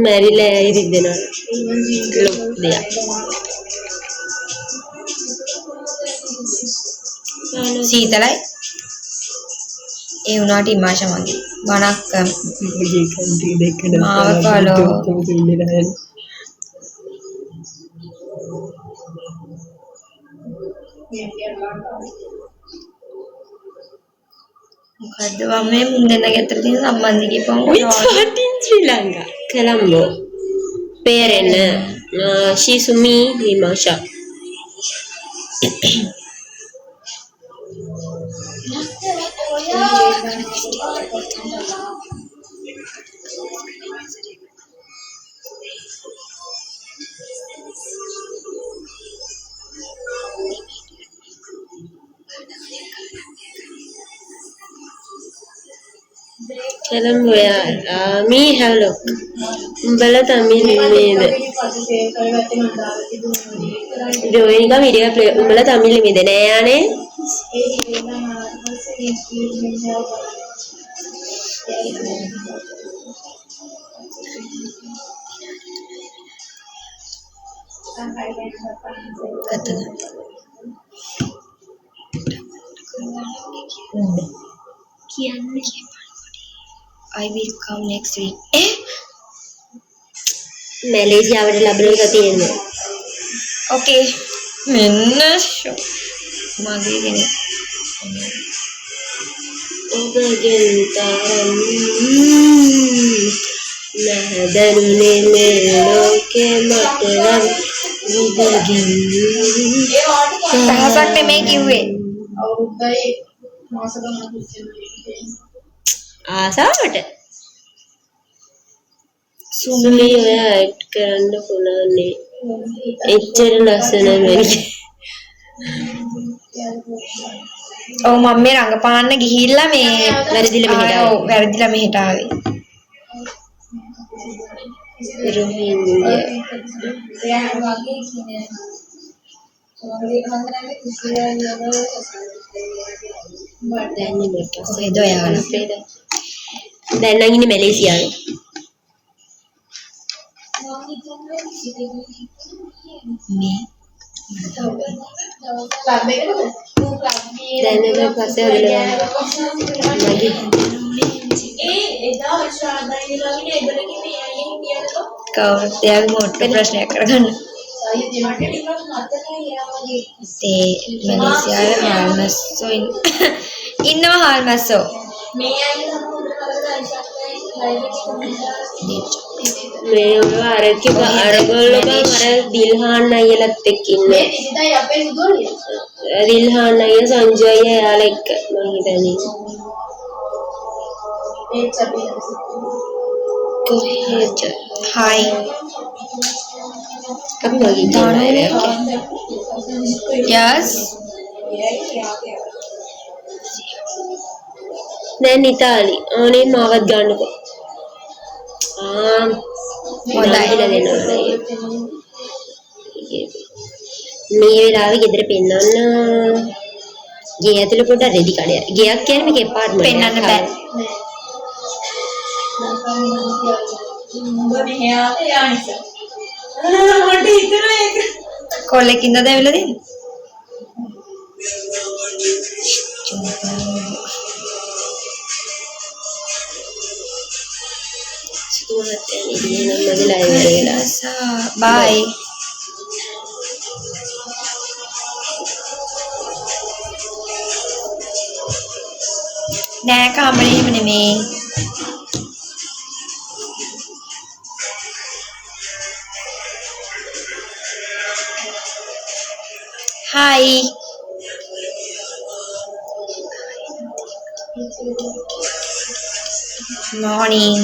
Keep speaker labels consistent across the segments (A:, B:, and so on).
A: මැරිලා ඉරිදෙනවා ලොක් දෙයක්
B: සීතලයි ඒ උනාට ඉමාෂ මගේ වණක්කම් මාව කලෝ මොකද්ද මේ මුන් දෙන්නගේ අතර තියෙන සම්බන්ධය කියපුවම
A: we start in Sri Lanka Colombo පේරෙන්න ශීසුමි විමාෂා Colombo me have a look උඹලා තමිල් නේද ජෝයිනිකා වීඩියෝ ප්ලේ උඹලා තමිල් නේද නෑ යානේ කියන්නේ I will come next week. මැලේසියාවට ලැබෙන්න තියෙනවා.
B: Okay. මෙන්න මගේ කෙනෙක්.
A: ඔබගෙන් තරම් නැදන්නේ මේ ලෝකේ මතරම් විදගින්
B: දහසක් නෙමෙයි කිව්වේ.
C: අවුරුද්දයි මාස ගණනක් ඉස්සෙල්ලා
A: ආසාවට සුමලි ඔය ඇඩ් කරන්න පුළුවන්නේ එච්චර ලස්සන මැනි
B: ඔව් මම මේ රංගපාන්න ගිහිල්ලා මේ වැරදිලා මෙහෙට ආවේ
A: රෝහිණිය දැන් ඉන්නේ කොහෙද ඔයාලා දැන් නම් ඉන්නේ මැලේසියාවේ
B: මේ
A: දැන් ඉතින් පස්සේ හදලා මගේ
C: එදා ශ්‍රාද්ධයි ළඟින් එබලගේ මේ අයියෙන් කියනකො
B: කවුරුත් එයාගේ මොට්ට ප්‍රශ්නයක් කරගන්න
C: අයිය දෙමට ටිකක් නතරයි යාවගේ
B: ඒ මැලේසියාවේ හාල්මස්සෝ ඉන්නවා හාල්මස්සෝ
C: මේ අයිය සම්පූර්ණ කරලා
A: මේ අරගොල්ලෝ අර දිල්හාන් අයියලත් එක්ක ඉන්නේ
C: මේ ඉතින් අපේ සුදුලිය
A: දිල්හාන් අයියා සංජය අයියා යාලා එක්ක මම හිතන්නේ
C: මේ චපේ
A: කොහෙද
B: හායි
A: අපි වගේ දානවා
B: යස්
A: දැන් ඉතාලි ඕනේ මාවත් ගන්නකො හොඳයි දෙනවා මේ වෙලාවේ ගෙදර පෙන්නන්න ගේ ඇතුලේ පොඩ්ඩක් රෙදි කඩේ ගයක් කියන්නේ මේක එපාර්ට්මන්ට්
B: පෙන්නන්න බෑ
C: උඹ මෙහා යානිස මට හිතෙනවා ඒක
B: කොල්ලෙක්ින්ද දැවිලා දෙන්නේ bye නෑ කාමරේ එහෙම නෙමේ hi morning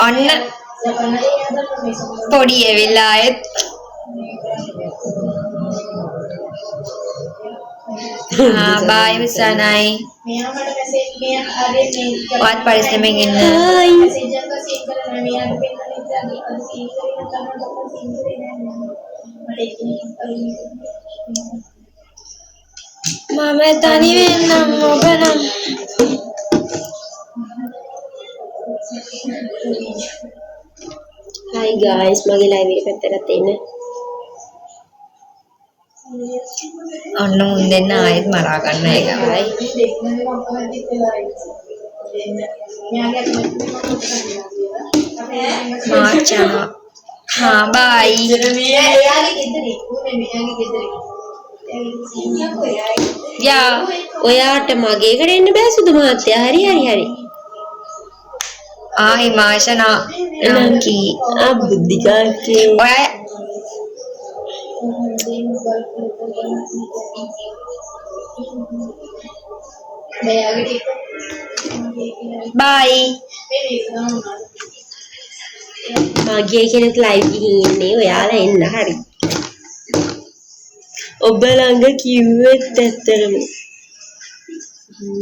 B: ඔන්න පොඩි එවිලා ආයෙත් bye විසනයි
C: මෙයා මට මැසේජ් මෙයා ආරේ මේ
B: වත් පරිස්සමෙන් ඉන්න
C: මැසේජ් එකක් සීන් කරලා මෙයාට පෙන්නන ඉතින් අද සීන් කරගෙන තමයි සීන් කරේ නෑ මට එක්කෙනෙක්
B: මම තනි වෙන්නම් ඔබ නම්
A: Hi guys, මගේ live එක පැත්තකට එන්න.
B: ඔන්න මුන් දෙන්න ආයෙත් මරා ගන්න එක. මාචා. හා බයි.
A: යා ඔයාට මගේ එකට එන්න බෑ සුදු මාත්‍යා. හරි.
B: ආයි මාෂනා නම්කි.
A: බුද්ධිකාකේ.
B: ඔයා බයි.
A: මගේ කෙනෙක් live එකකින් ඉන්නේ. ඔයාලා එන්න හරි. ඔබ ළඟ කිව්වෙත් ඇත්තටම.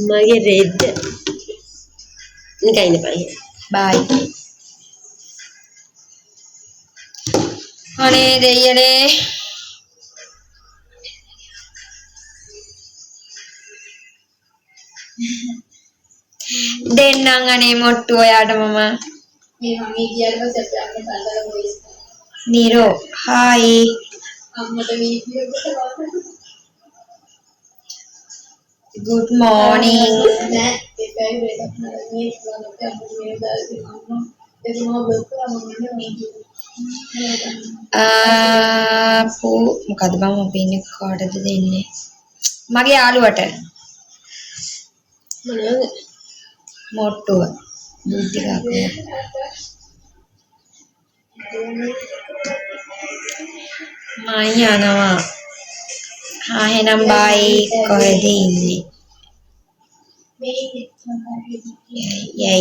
A: මගේ රෙඩ්. නිකන් ඉන්නපන්.
B: බයි. අනේ දෙයියනේ. දෙන්නම් අනේ මොට්ටු ඔයාට මම.
C: මේ මම ගියාට පස්සේ අපි අම්මට අල්ලලා වොයිස්
B: නිරෝ හායි.
C: අම්මට වීඩියෝ එකට බලන්න
B: good morning.
C: නෑ ඒකයි වෙලක් නෑ මේ වලට අම්මට මේ දාලා අම්මා එතුමා බල්ක් කරා මම මේ
B: මොකද මම ඔපිනියන් කාටද දෙන්නේ මගේ යාළුවට
A: මොනවද?
B: මොට්ටුව බුද්ධිකාක මම යනවා. හා එහෙනම් බයි කොහෙද ඉන්නේ?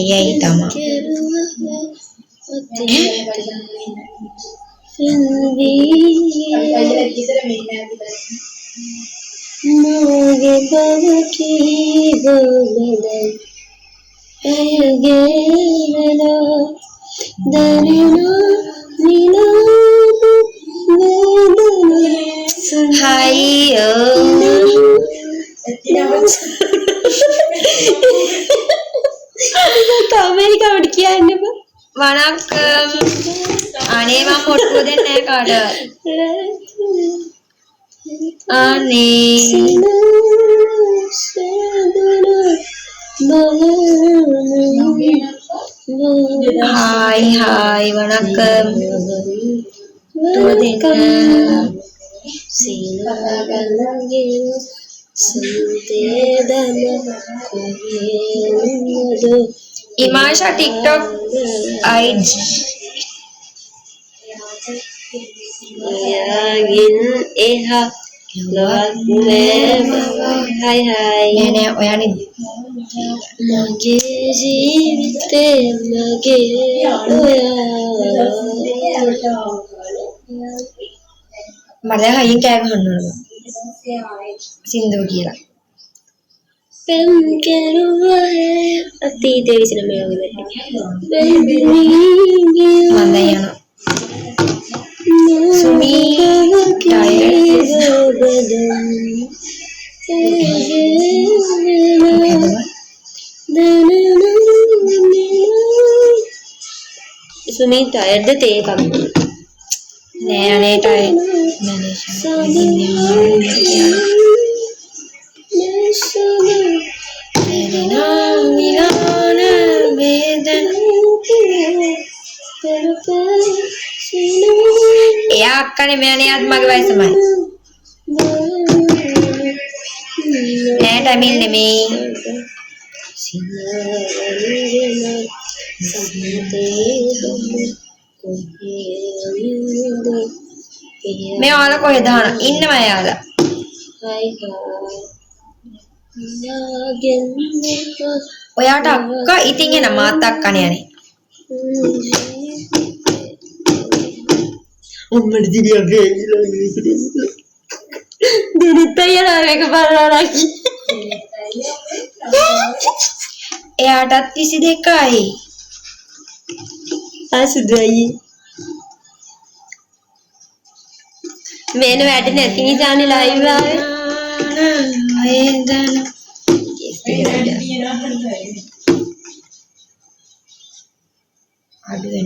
B: යයි තමා.
A: මගේ බව කීවද ඇයගේලා දරනා නිලාද වේදනා
B: හයියෝ
A: අමරිකාවට කියන්න බෑ.
B: වණක්කම්. අනේ මම මොට්ටුව දෙන්නේ නැහැ කාටවත්. අනේ हाय वणक्कम तो देना इमाशा टिकटॉक आइज
A: एहा हाय हाय
B: यानी यानी
A: मगे जीविते मगे
B: මරදා හයියෙන් කෑ ගහනවා සින්දුව කියලා
A: පෙම් කෙරුවා අතීතයේ විසින මේ වගේ
B: මම යනවා සුමී
A: सुमी टायर्ड द ते कम
B: नया ने टायर या अक्का ने मैंने आज मगवाई समय नया टाइमिंग ने में मैं आला को है धाना इन में आला ඔයාට අක්කා ඉතින් එන මාත් අක්කනේ යන්නේ
A: උම්මඩ දිවිය වේලිලා ඉන්නේ දෙනිත් අයියලා මේක බලලා
B: එයාටත් 22යි
A: ආසුදුයි මේන වැඩ නැති නිසානේ ලයිව් ආවේ
B: අඩු වෙනවා